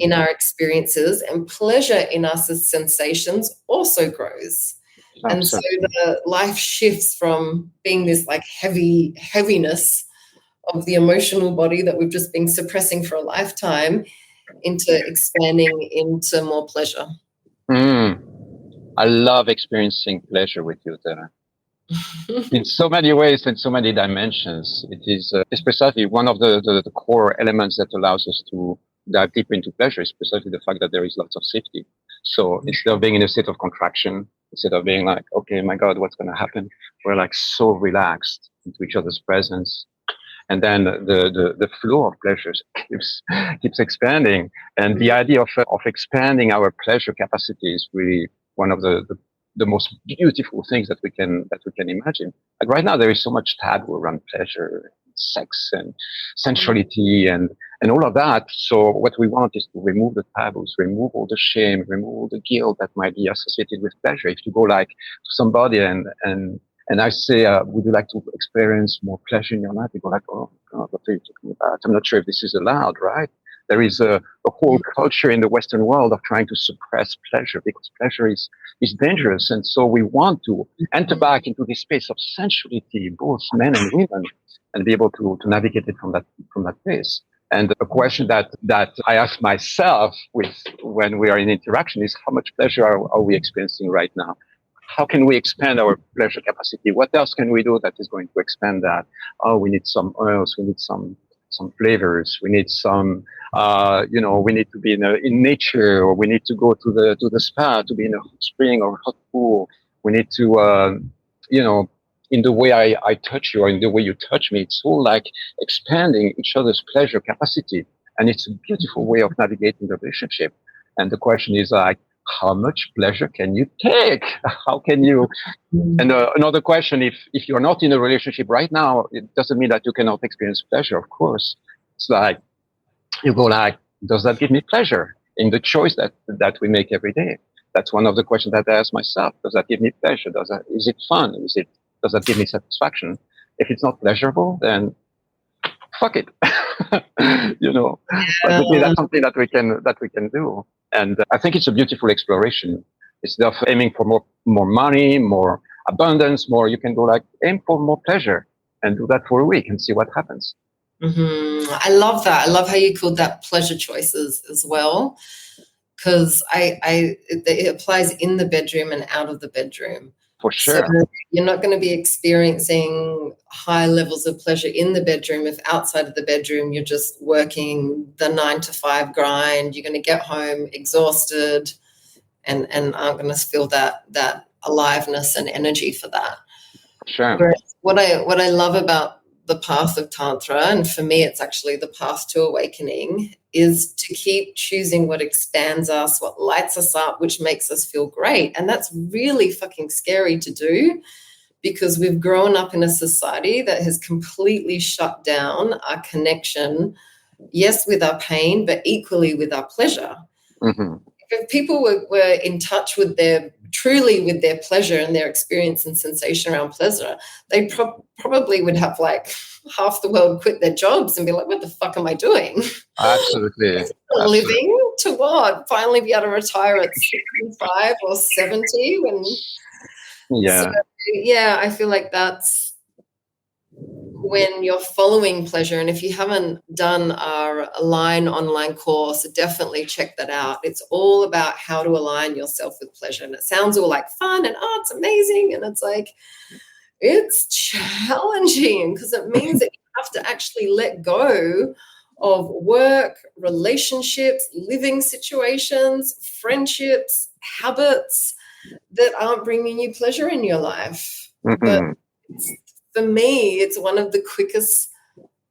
in our experiences and pleasure in our sensations also grows. Absolutely. And so the life shifts from being this like heaviness of the emotional body that we've just been suppressing for a lifetime into expanding into more pleasure. I love experiencing pleasure with you, Tara. In so many ways and so many dimensions. It is it's precisely one of the core elements that allows us to dive deeper into pleasure, is precisely the fact that there is lots of safety. So instead of being in a state of contraction, instead of being like, okay, my God, what's going to happen? We're like so relaxed into each other's presence. And then the flow of pleasures keeps expanding. And the idea of expanding our pleasure capacity is really one of the most beautiful things that we can imagine. Like right now, there is so much taboo around pleasure, sex, and sensuality, and all of that. So what we want is to remove the taboos, remove all the shame, remove all the guilt that might be associated with pleasure. If you go like to somebody and I say, would you like to experience more pleasure in your life? People are like, oh God, what are you talking about? I'm not sure if this is allowed, right? There is a whole culture in the Western world of trying to suppress pleasure because pleasure is dangerous. And so we want to enter back into this space of sensuality, both men and women, and be able to navigate it from that place. And a question that I ask myself when we are in interaction is, how much pleasure are we experiencing right now? How can we expand our pleasure capacity? What else can we do that is going to expand that? Oh, we need some oils. We need some flavors. We need some, we need to be in nature, or we need to go to the spa, to be in a hot spring or a hot pool. We need to, in the way I touch you or in the way you touch me, it's all like expanding each other's pleasure capacity. And it's a beautiful way of navigating the relationship. And the question is like, how much pleasure can you take? How can you? And another question, if you're not in a relationship right now, it doesn't mean that you cannot experience pleasure, of course. It's like, you go like, does that give me pleasure in the choice that we make every day? That's one of the questions that I ask myself. Does that give me pleasure? Is it fun? Does that give me satisfaction? If it's not pleasurable, then fuck it. But that's something that we can do. And I think it's a beautiful exploration. Instead of aiming for more money, more abundance, you can go like, aim for more pleasure and do that for a week and see what happens. Mm-hmm. I love that. I love how you called that pleasure choices as well, because it applies in the bedroom and out of the bedroom. For So sure. you're not going to be experiencing high levels of pleasure in the bedroom if outside of the bedroom you're just working the 9-to-5 grind. You're going to get home exhausted and aren't going to feel that aliveness and energy for that. Sure. Whereas what I love about the path of Tantra, and for me it's actually the path to awakening, is to keep choosing what expands us, what lights us up, which makes us feel great. And that's really fucking scary to do, because we've grown up in a society that has completely shut down our connection, yes, with our pain, but equally with our pleasure. Mm-hmm. If people were in touch with their pleasure and their experience and sensation around pleasure, they probably would have like half the world quit their jobs and be like, what the fuck am I doing? Absolutely. Living to what? Finally be able to retire at 65 or 70? Yeah. So, yeah, I feel like that's when you're following pleasure. And if you haven't done our Align online course, definitely check that out. It's all about how to align yourself with pleasure. And it sounds all like fun and it's amazing. And it's like, it's challenging, because it means that you have to actually let go of work, relationships, living situations, friendships, habits that aren't bringing you pleasure in your life. Mm-hmm. But for me, it's one of the quickest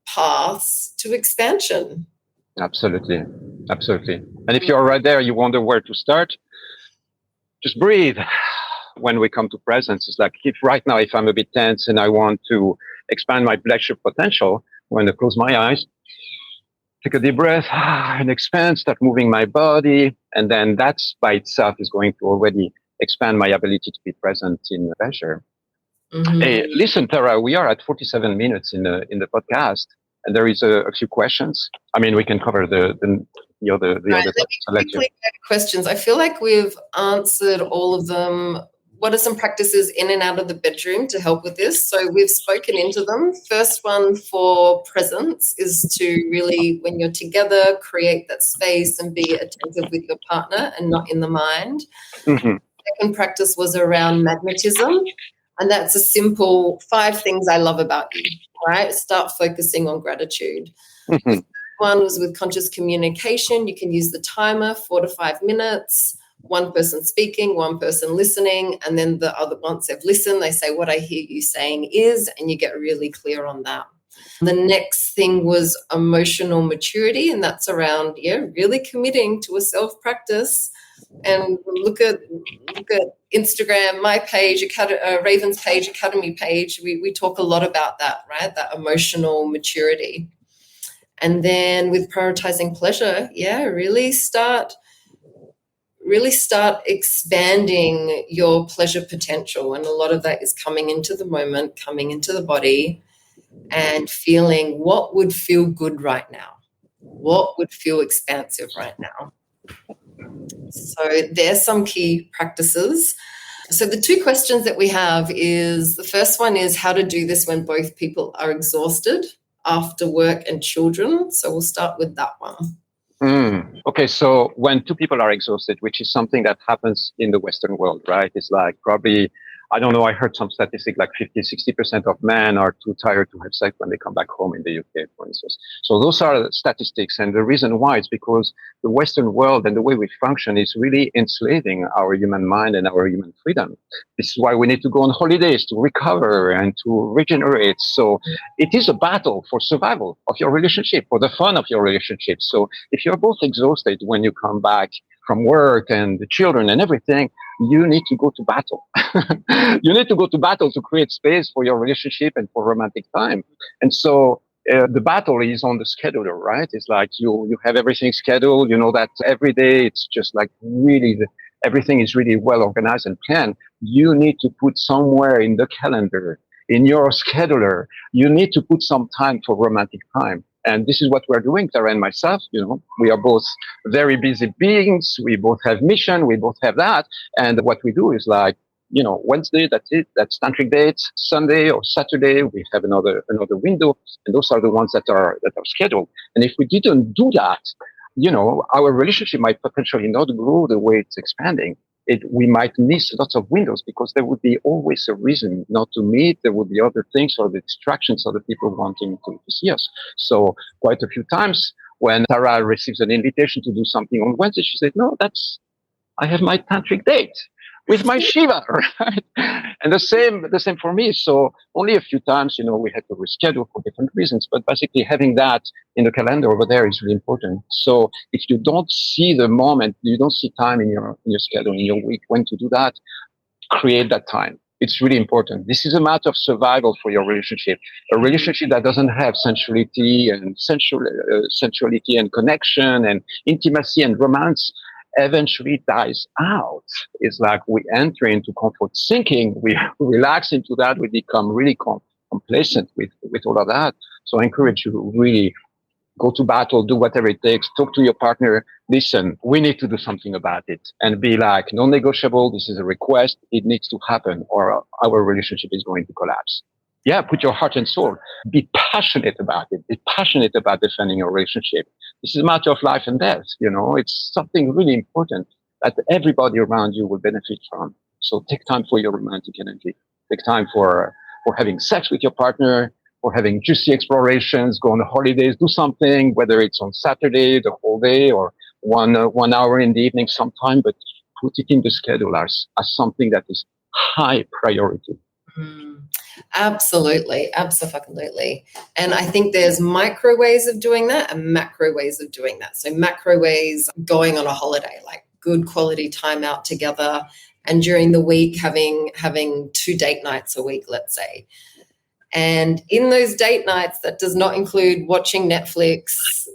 paths to expansion. Absolutely. Absolutely. And if you're right there, you wonder where to start, just breathe. When we come to presence, it's like, if right now, if I'm a bit tense and I want to expand my pleasure potential, when I close my eyes, take a deep breath and expand, start moving my body. And then that's by itself is going to already expand my ability to be present in pleasure. Mm-hmm. Hey, listen, Tara, we are at 47 minutes in the podcast, and there is a few questions. I mean, we can cover the other topics. Questions. I feel like we've answered all of them. What are some practices in and out of the bedroom to help with this? So we've spoken into them. First one for presence is to really, when you're together, create that space and be attentive with your partner and not in the mind. Mm-hmm. Second practice was around magnetism. And that's a simple 5 things I love about you, right? Start focusing on gratitude. Mm-hmm. The third one was with conscious communication. You can use the timer, 4 to 5 minutes. One person speaking, one person listening, and then the other, once they've listened, they say, what I hear you saying is, and you get really clear on that. The next thing was emotional maturity, and that's around, really committing to a self-practice. And look at Instagram, my page, Raven's page, Academy page. We talk a lot about that, right? That emotional maturity. And then with prioritizing pleasure, really start expanding your pleasure potential. And a lot of that is coming into the moment, coming into the body, and feeling what would feel good right now, what would feel expansive right now. So there's some key practices. So the 2 questions that we have is, the first one is how to do this when both people are exhausted after work and children. So we'll start with that one. Okay, so when 2 people are exhausted, which is something that happens in the Western world, right? It's like probably, I don't know, I heard some statistic like 50-60% of men are too tired to have sex when they come back home in the UK, for instance. So those are statistics. And the reason why is because the Western world and the way we function is really enslaving our human mind and our human freedom. This is why we need to go on holidays to recover and to regenerate. So it is a battle for survival of your relationship, for the fun of your relationship. So if you're both exhausted when you come back from work and the children and everything, you need to go to battle. You need to go to battle to create space for your relationship and for romantic time. And so the battle is on the scheduler, right? It's like you have everything scheduled. You know that every day it's just like really everything is really well organized and planned. You need to put somewhere in the calendar, in your scheduler, you need to put some time for romantic time. And this is what we're doing, Tara and myself. We are both very busy beings. We both have mission. We both have that. And what we do is like, Wednesday, that's it. That's tantric dates. Sunday or Saturday, we have another window. And those are the ones that are scheduled. And if we didn't do that, our relationship might potentially not grow the way it's expanding. we might miss lots of windows because there would be always a reason not to meet. There would be other things or the distractions, other people wanting to see us. So quite a few times when Tara receives an invitation to do something on Wednesday, she said, no, I have my tantric date with my Shiva, right? And the same for me. So only a few times, we had to reschedule for different reasons, but basically having that in the calendar over there is really important. So if you don't see the moment, you don't see time in your schedule, in your week, when to do that, create that time. It's really important. This is a matter of survival for your relationship. A relationship that doesn't have sensuality and sensuality and connection and intimacy and romance eventually dies out. It's like we enter into comfort sinking, we relax into that, we become really complacent with all of that. So I encourage you to really go to battle, do whatever it takes, talk to your partner, listen, we need to do something about it, and be like, non-negotiable, this is a request, it needs to happen, or our relationship is going to collapse. Yeah, put your heart and soul. Be passionate about it. Be passionate about defending your relationship. This is a matter of life and death, It's something really important that everybody around you will benefit from. So take time for your romantic energy. Take time for having sex with your partner, for having juicy explorations, go on holidays, do something, whether it's on Saturday, the whole day, or 1 hour in the evening sometime, but put it in the schedule as something that is high priority. Absolutely. Absolutely. And I think there's micro ways of doing that and macro ways of doing that. So macro ways, going on a holiday, like good quality time out together. And during the week, having 2 date nights a week, let's say. And in those date nights, that does not include watching Netflix,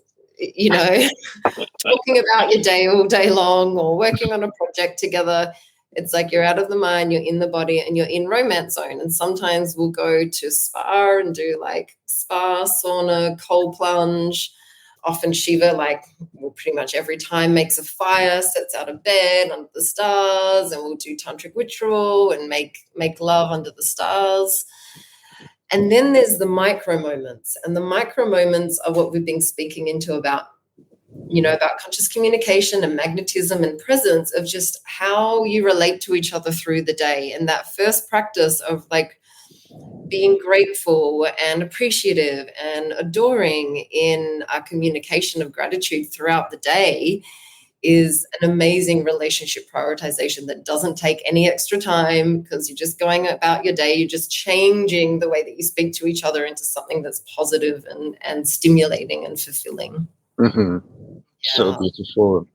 talking about your day all day long or working on a project together. It's like you're out of the mind, you're in the body, and you're in romance zone. And sometimes we'll go to spa and do like spa, sauna, cold plunge. Often Shiva, pretty much every time makes a fire, sets out a bed under the stars, and we'll do tantric ritual and make love under the stars. And then there's the micro moments. And the micro moments are what we've been speaking into about conscious communication and magnetism and presence, of just how you relate to each other through the day. And that first practice of being grateful and appreciative and adoring in our communication of gratitude throughout the day is an amazing relationship prioritization that doesn't take any extra time, because you're just going about your day. You're just changing the way that you speak to each other into something that's positive and stimulating and fulfilling. Mm-hmm. Yeah. So beautiful.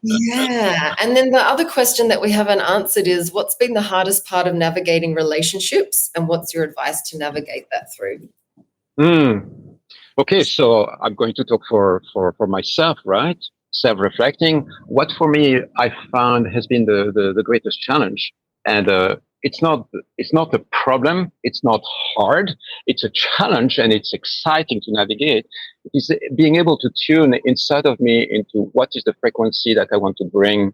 Yeah. And then the other question that we haven't answered is, what's been the hardest part of navigating relationships, and what's your advice to navigate that through? Okay, so I'm going to talk for myself, right? Self-reflecting. What for me I found has been the greatest challenge, and it's not a problem. It's not hard. It's a challenge, and it's exciting to navigate. It's being able to tune inside of me into what is the frequency that I want to bring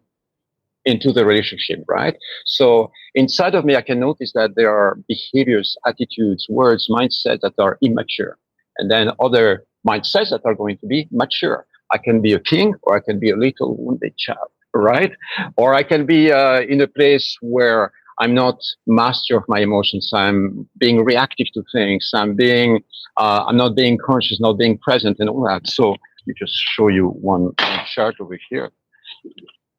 into the relationship, right? So inside of me, I can notice that there are behaviors, attitudes, words, mindsets that are immature, and then other mindsets that are going to be mature. I can be a king, or I can be a little wounded child, right? Or I can be in a place where I'm not master of my emotions. I'm being reactive to things. I'm not being conscious, not being present, and all that. So let me just show you one chart over here.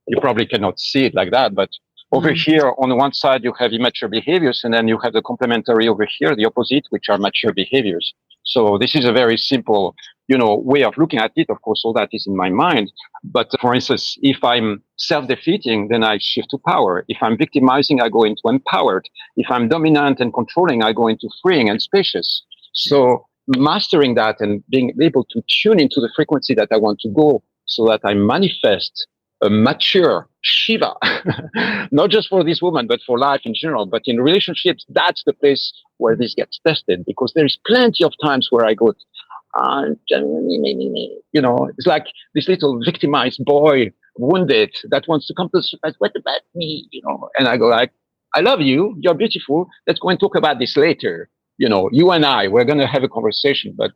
You probably cannot see it like that, but over here on one side you have immature behaviors, and then you have the complementary over here, the opposite, which are mature behaviors. So this is a very simple, way of looking at it. Of course, all that is in my mind. But for instance, if I'm self-defeating, then I shift to power. If I'm victimizing, I go into empowered. If I'm dominant and controlling, I go into freeing and spacious. So mastering that and being able to tune into the frequency that I want to go, so that I manifest a mature Shiva, not just for this woman, but for life in general. But in relationships, that's the place where this gets tested, because there's plenty of times where I go, it's like this little victimized boy, wounded, that wants to come to the surface. What about me? And I go like, I love you. You're beautiful. Let's go and talk about this later. You and I, we're going to have a conversation, but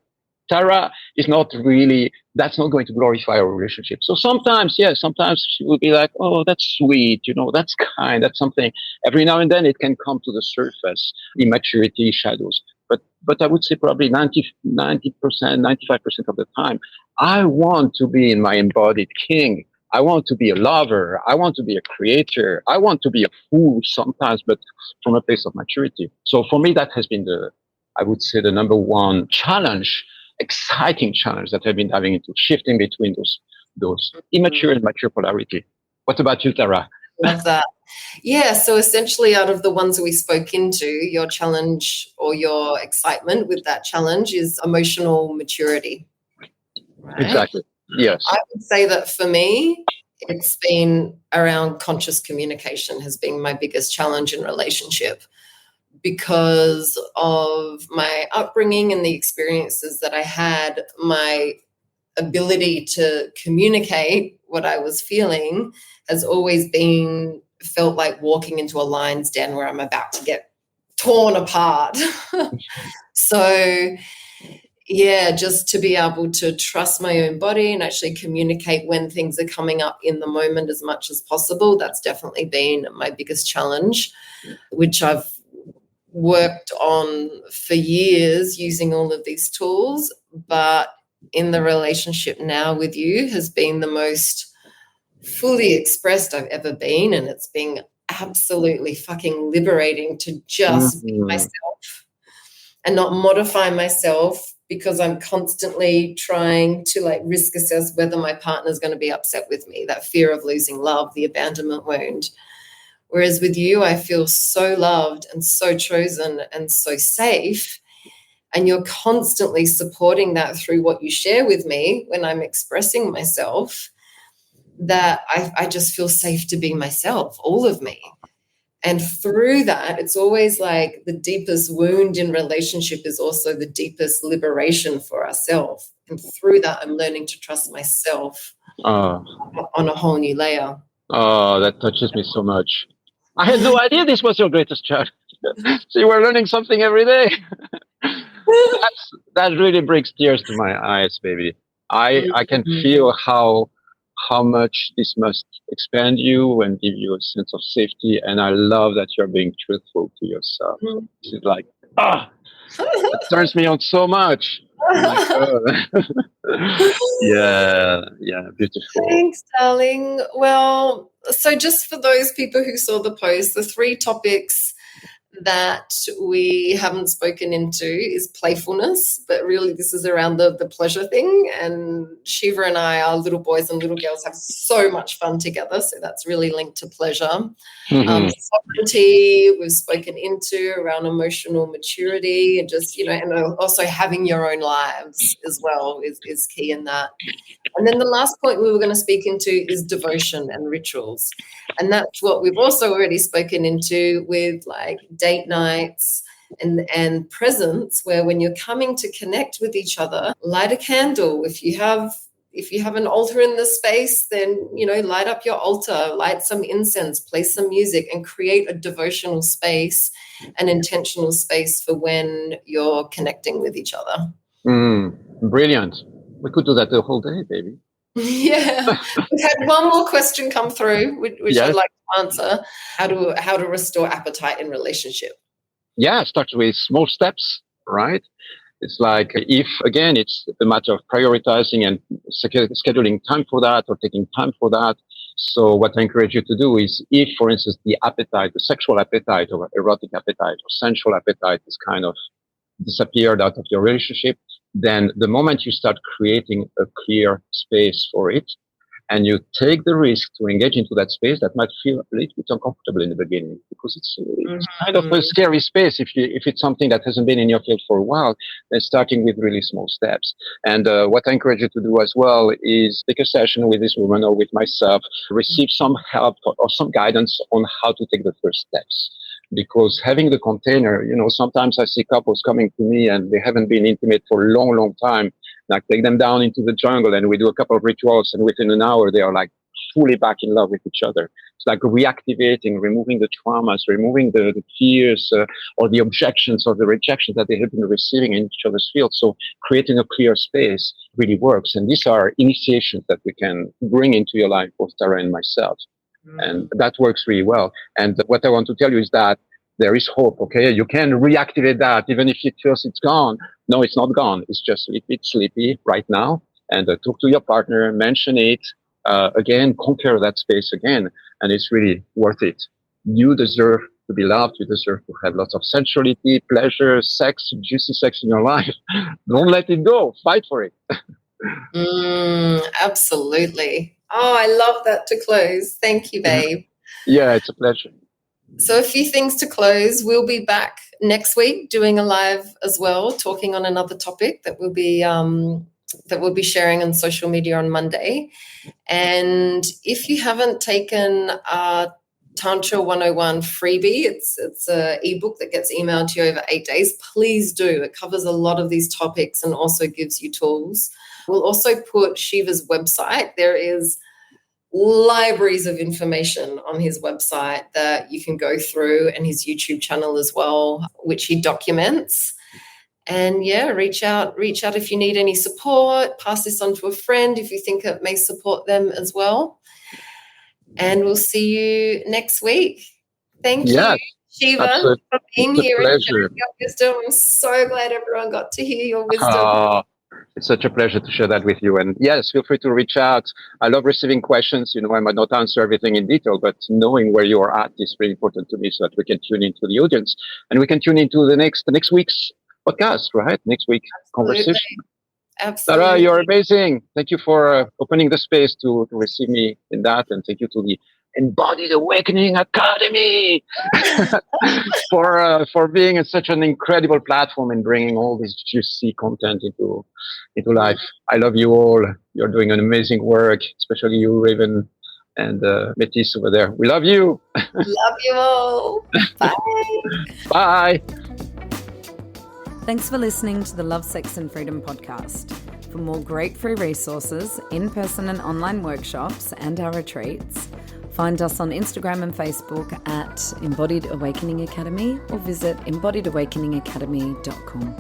Tara is not really, that's not going to glorify our relationship. So sometimes, sometimes she will be like, oh, that's sweet, that's kind, that's something. Every now and then it can come to the surface, immaturity, shadows. But I would say probably 90%, 95% of the time, I want to be in my embodied king. I want to be a lover. I want to be a creator. I want to be a fool sometimes, but from a place of maturity. So for me, that has been I would say, the number one challenge, exciting challenge that I've been having into shifting between those immature and mature polarity. What about you, Tara? Love that. Yeah, so essentially out of the ones we spoke into, your challenge or your excitement with that challenge is emotional maturity. Right? Exactly. Yes. I would say that for me, it's been around conscious communication has been my biggest challenge in relationship because of my upbringing and the experiences that I had. My ability to communicate what I was feeling has always felt like walking into a lion's den where I'm about to get torn apart. So, yeah, just to be able to trust my own body and actually communicate when things are coming up in the moment as much as possible, that's definitely been my biggest challenge, which I've worked on for years using all of these tools. But in the relationship now with you has been the most fully expressed I've ever been, and it's been absolutely fucking liberating to just be myself and not modify myself because I'm constantly trying to like risk assess whether my partner's going to be upset with me, that fear of losing love, the abandonment wound. Whereas with you, I feel so loved and so chosen and so safe. And you're constantly supporting that through what you share with me when I'm expressing myself, that I just feel safe to be myself, all of me. And through that, it's always like the deepest wound in relationship is also the deepest liberation for ourselves. And through that, I'm learning to trust myself on a whole new layer. Oh, that touches me so much. I had no idea this was your greatest challenge. So you were learning something every day. That really brings tears to my eyes, baby. I can feel how much this must expand you and give you a sense of safety. And I love that you're being truthful to yourself. This is like, it turns me on so much. Yeah, beautiful. Thanks, darling. Well, so just for those people who saw the post, the 3 topics that we haven't spoken into is playfulness, but really this is around the pleasure thing. And Shiva and I, our little boys and little girls, have so much fun together, so that's really linked to pleasure. Sovereignty we've spoken into around emotional maturity, and just, and also having your own lives as well is key in that. And then the last point we were going to speak into is devotion and rituals. And that's what we've also already spoken into with like date nights and presence, where when you're coming to connect with each other, light a candle. If you have an altar in the space, then, light up your altar, light some incense, play some music, and create a devotional space, an intentional space for when you're connecting with each other. Brilliant. We could do that the whole day, baby. Yeah. We've had one more question come through, which yes. I'd like to answer. How to restore appetite in relationship? Yeah, start with small steps, right? It's like if, again, it's a matter of prioritizing and scheduling time for that or taking time for that. So what I encourage you to do is if, for instance, the sexual appetite or erotic appetite or sensual appetite is kind of disappeared out of your relationship, then the moment you start creating a clear space for it, and you take the risk to engage into that space, that might feel a little bit uncomfortable in the beginning because it's kind of a scary space if it's something that hasn't been in your field for a while. Then starting with really small steps. And what I encourage you to do as well is take a session with this woman or with myself, receive some help or some guidance on how to take the first steps. Because having the container, sometimes I see couples coming to me and they haven't been intimate for a long, long time. And I take them down into the jungle and we do a couple of rituals, and within an hour they are like fully back in love with each other. It's like reactivating, removing the traumas, removing the fears or the objections or the rejections that they have been receiving in each other's field. So creating a clear space really works. And these are initiations that we can bring into your life, both Tara and myself. And that works really well. And what I want to tell you is that there is hope, okay? You can reactivate that even if it feels it's gone. No, it's not gone. It's just a bit sleepy right now. And talk to your partner, mention it, again, conquer that space again. And it's really worth it. You deserve to be loved. You deserve to have lots of sensuality, pleasure, sex, juicy sex in your life. Don't let it go. Fight for it. Absolutely. Oh, I love that to close. Thank you, babe. Yeah, it's a pleasure. So a few things to close. We'll be back next week doing a live as well, talking on another topic that we'll be sharing on social media on Monday. And if you haven't taken our Tantra 101 freebie, it's an ebook that gets emailed to you over 8 days. Please do. It covers a lot of these topics and also gives you tools. We'll also put Shiva's website. There is libraries of information on his website that you can go through, and his YouTube channel as well, which he documents. And yeah, reach out if you need any support. Pass this on to a friend if you think it may support them as well. And we'll see you next week. Thank you, Shiva, for being here and sharing your wisdom. I'm so glad everyone got to hear your wisdom. It's such a pleasure to share that with you. And yes, feel free to reach out. I love receiving questions. I might not answer everything in detail, but knowing where you are at is really important to me so that we can tune into the audience and we can tune into the next week's podcast, right? Next week's conversation. Absolutely. Tara, you're amazing. Thank you for opening the space to receive me in that. And thank you to the Embodied Awakening Academy for being such an incredible platform and bringing all this juicy content into life. I love you all. You're doing an amazing work, especially you, Raven, and Métis over there. We love you. Love you all. Bye. Bye. Thanks for listening to the Love, Sex and Freedom podcast. For more great free resources, in-person and online workshops, and our retreats, find us on Instagram and Facebook at Embodied Awakening Academy or visit embodiedawakeningacademy.com.